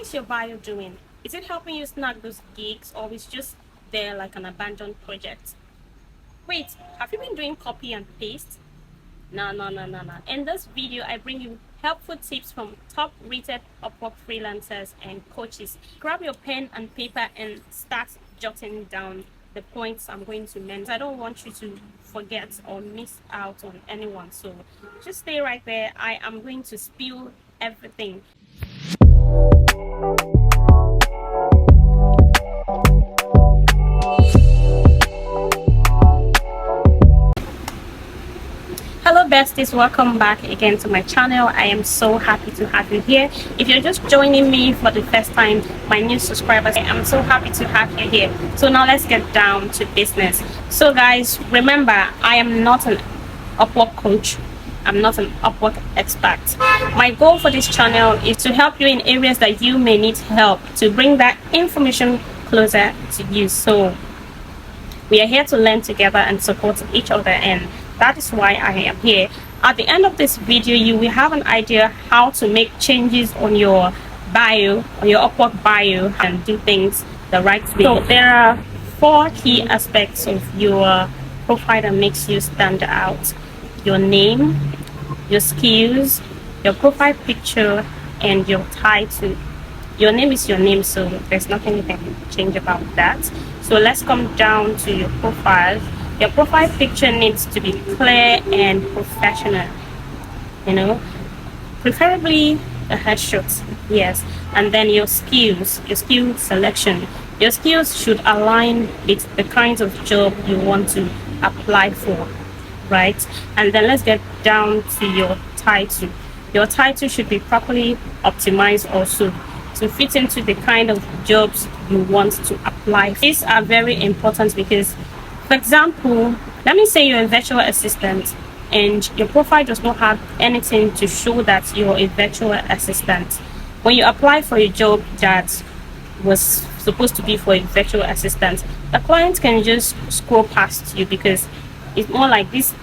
is your bio doing? Is it helping you snag those gigs, or is just there like an abandoned project? Wait, have you been doing copy and paste? No, no, no, no, no. In this video, I bring you helpful tips from top rated Upwork freelancers and coaches. Grab your pen and paper and start jotting down the points I'm going to mention. I don't want you to forget or miss out on anyone. So just stay right there. I am going to spill everything. Hello besties, welcome back again to my channel. I am so happy to have you here. If you're just joining me for the first time, my new subscribers, I'm so happy to have you here. So now let's get down to business. So guys, remember, I am not an Upwork coach. I'm not an Upwork expert. My goal for this channel is to help you in areas that you may need help, to bring that information closer to you. So we are here to learn together and support each other, and that is why I am here. At the end of this video, you will have an idea how to make changes on your bio, on your Upwork bio, and do things the right way. So there are 4 key aspects of your profile that makes you stand out: your name, your skills, your profile picture, and your title. Your name is your name, so there's nothing you can change about that. So let's come down to your profile. Your profile picture needs to be clear and professional, preferably a headshot, yes. And then your skills, your skill selection. Your skills should align with the kinds of job you want to apply for, right? And then let's get down to your title. Your title should be properly optimized also to fit into the kind of jobs you want to apply for. These are very important because, for example, let me say you're a virtual assistant and your profile does not have anything to show that you're a virtual assistant. When you apply for a job that was supposed to be for a virtual assistant, the client can just scroll past you because it's more like this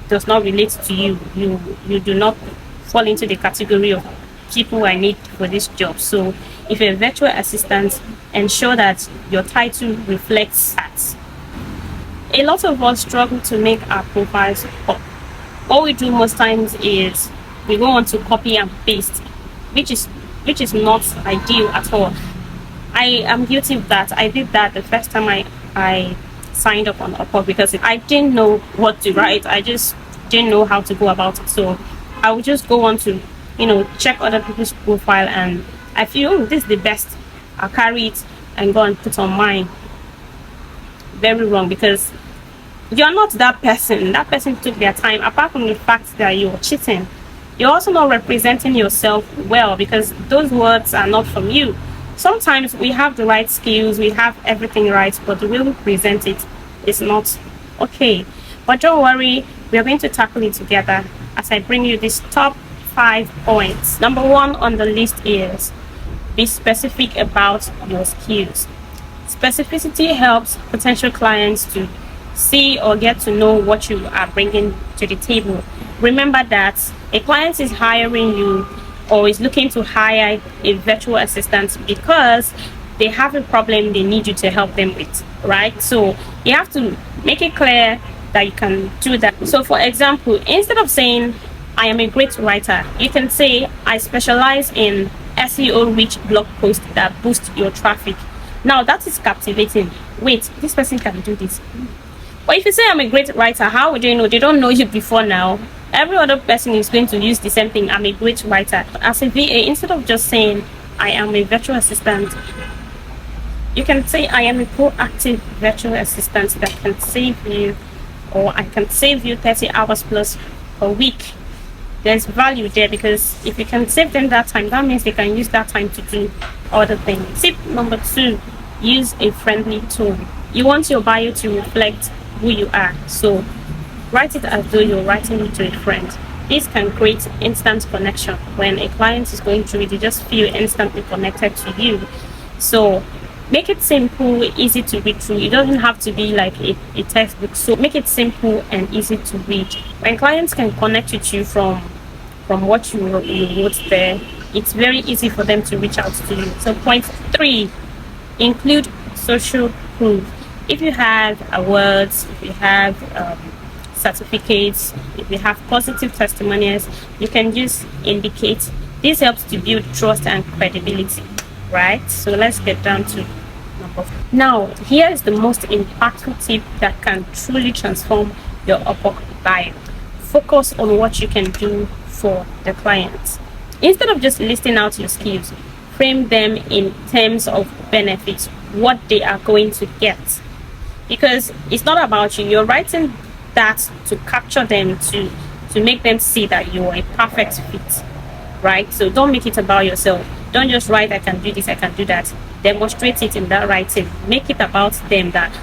does not relate to you. You do not fall into the category of people I need for this job. So if you're a virtual assistant, ensure that your title reflects that. A lot of us struggle to make our profiles up. What we do most times is we go on to copy and paste, which is not ideal at all. I am guilty of that. I did that the first time I signed up on Upwork because I didn't know what to write. I just didn't know how to go about it. So I would just go on to check other people's profile, and I feel this is the best. I'll carry it and go and put on mine. Very wrong, because you're not that person. That person took their time. Apart from the fact that you're cheating, you're also not representing yourself well, because those words are not from you. Sometimes we have the right skills, we have everything right, but the way we present it is not okay. But don't worry, we are going to tackle it together as I bring you these top 5 points. Number 1 on the list is be specific about your skills. Specificity helps potential clients to see or get to know what you are bringing to the table. Remember that a client is hiring you or is looking to hire a virtual assistant because they have a problem they need you to help them with, right? So you have to make it clear that you can do that. So for example, instead of saying I am a great writer, you can say I specialize in SEO rich blog posts that boost your traffic. Now that is captivating. Wait, this person can do this. But if you say I'm a great writer, how would they know? They don't know you before now. Every other person is going to use the same thing. I'm a great writer. As a VA, instead of just saying I am a virtual assistant, you can say I am a proactive virtual assistant that can save you, or I can save you 30 hours plus per week. There's value there, because if you can save them that time, that means they can use that time to do other things. Tip number 2, use a friendly tone. You want your bio to reflect who you are, so write it as though you're writing it to a friend. This can create instant connection. When a client is going through it, they just feel instantly connected to you. So make it simple, easy to read through. It doesn't have to be like a textbook. So make it simple and easy to read. When clients can connect with you from what you wrote there, it's very easy for them to reach out to you. So point 3, include social proof. If you have awards, if you have certificates, if you have positive testimonials, you can just indicate. This helps to build trust and credibility, right? So let's get down to number 4. Now, here is the most impactful tip that can truly transform your Upwork bio. Focus on what you can do for the clients. Instead of just listing out your skills, frame them in terms of benefits, what they are going to get. Because it's not about you. You're writing that to capture them, to make them see that you are a perfect fit, right? So don't make it about yourself. Don't just write, I can do this, I can do that. Demonstrate it in that writing. Make it about them, that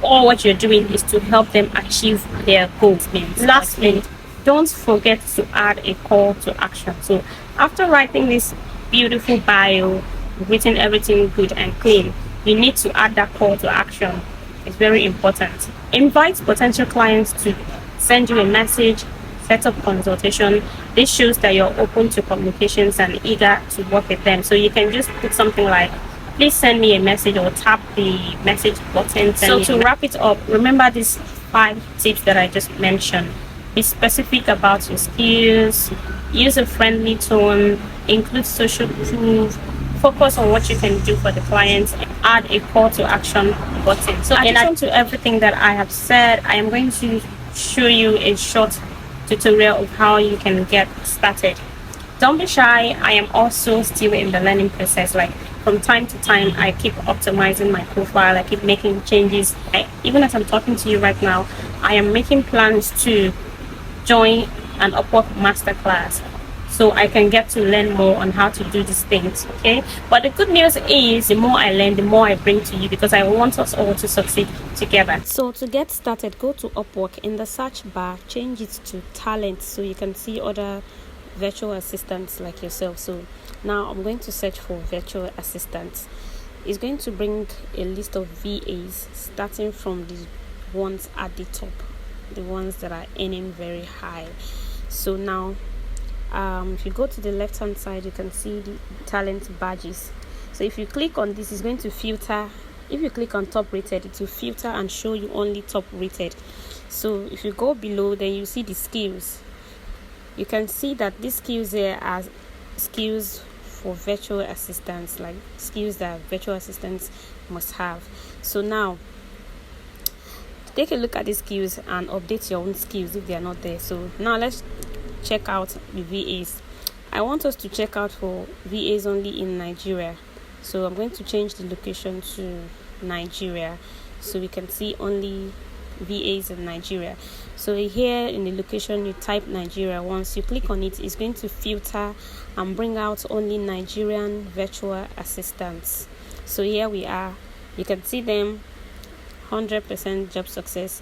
all what you're doing is to help them achieve their goals. Lastly, don't forget to add a call to action. So after writing this beautiful bio, written everything good and clean, you need to add that call to action. It's very important. Invite potential clients to send you a message, set up consultation. This shows that you're open to communications and eager to work with them. So you can just put something like, please send me a message, or tap the message button. So to wrap it up, remember these 5 tips that I just mentioned. Be specific about your skills, use a friendly tone, include social proof, focus on what you can do for the clients, and add a call to action button. So in addition to everything that I have said, I am going to show you a short tutorial of how you can get started. Don't be shy. I am also still in the learning process. Like, from time to time, I keep optimizing my profile, I keep making changes. Even as I'm talking to you right now, I am making plans to join an Upwork masterclass, so I can get to learn more on how to do these things. Okay, but the good news is, the more I learn, the more I bring to you, because I want us all to succeed together. So to get started, go to Upwork. In the search bar, change it to talent, so you can see other virtual assistants like yourself. So now I'm going to search for virtual assistants. It's going to bring a list of VAs, starting from the ones at the top, the ones that are earning very high. So now if you go to the left hand side, you can see the talent badges. So if you click on this, it's going to filter. If you click on top rated, it will filter and show you only top rated. So if you go below, then you see the skills. You can see that these skills here are skills for virtual assistants, like skills that virtual assistants must have. So now take a look at these skills and update your own skills if they are not there. So now let's check out the VAs. I want us to check out for VAs only in Nigeria. So I'm going to change the location to Nigeria, so we can see only VAs in Nigeria. So here in the location, you type Nigeria. Once you click on it, it's going to filter and bring out only Nigerian virtual assistants. So here we are. You can see them, 100% job success.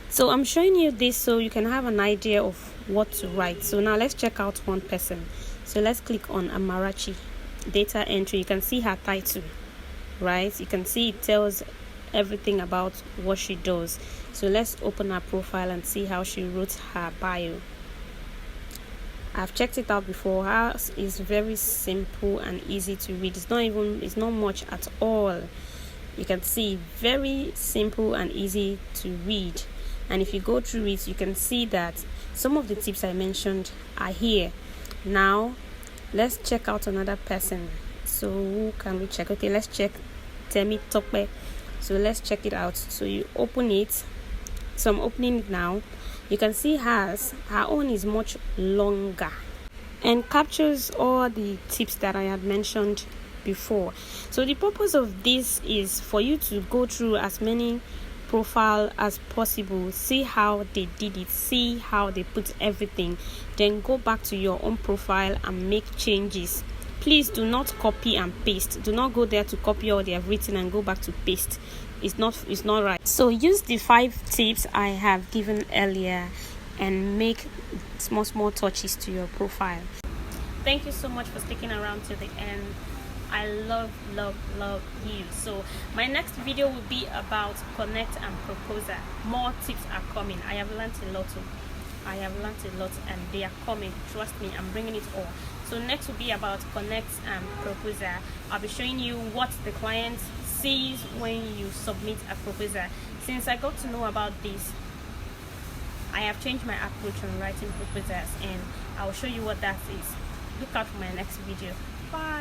So I'm showing you this so you can have an idea of what to write. So now let's check out one person. So let's click on Amarachi, data entry. You can see her title, right? You can see it tells everything about what she does. So let's open her profile and see how she wrote her bio. I've checked it out before. Hers is very simple and easy to read. It's not much at all. You can see very simple and easy to read. And if you go through it, you can see that some of the tips I mentioned are here. Now let's check out another person. So who can we check? Okay, let's check Temi Tope. So let's check it out. So you open it. So I'm opening it now. You can see her own is much longer and captures all the tips that I had mentioned before. So the purpose of this is for you to go through as many profile as possible, see how they did it, see how they put everything, then go back to your own profile and make changes. Please do not copy and paste. Do not go there to copy all they have written and go back to paste. It's not right. So use the 5 tips I have given earlier and make small touches to your profile. Thank you so much for sticking around to the end. I love you. So my next video will be about connect and proposer. More tips are coming. I have learned a lot and they are coming. Trust me, I'm bringing it all. So next will be about connect and proposal. I'll be showing you what the client sees when you submit a proposal. Since I got to know about this, I have changed my approach on writing proposals, and I will show you what that is. Look out for my next video. Bye.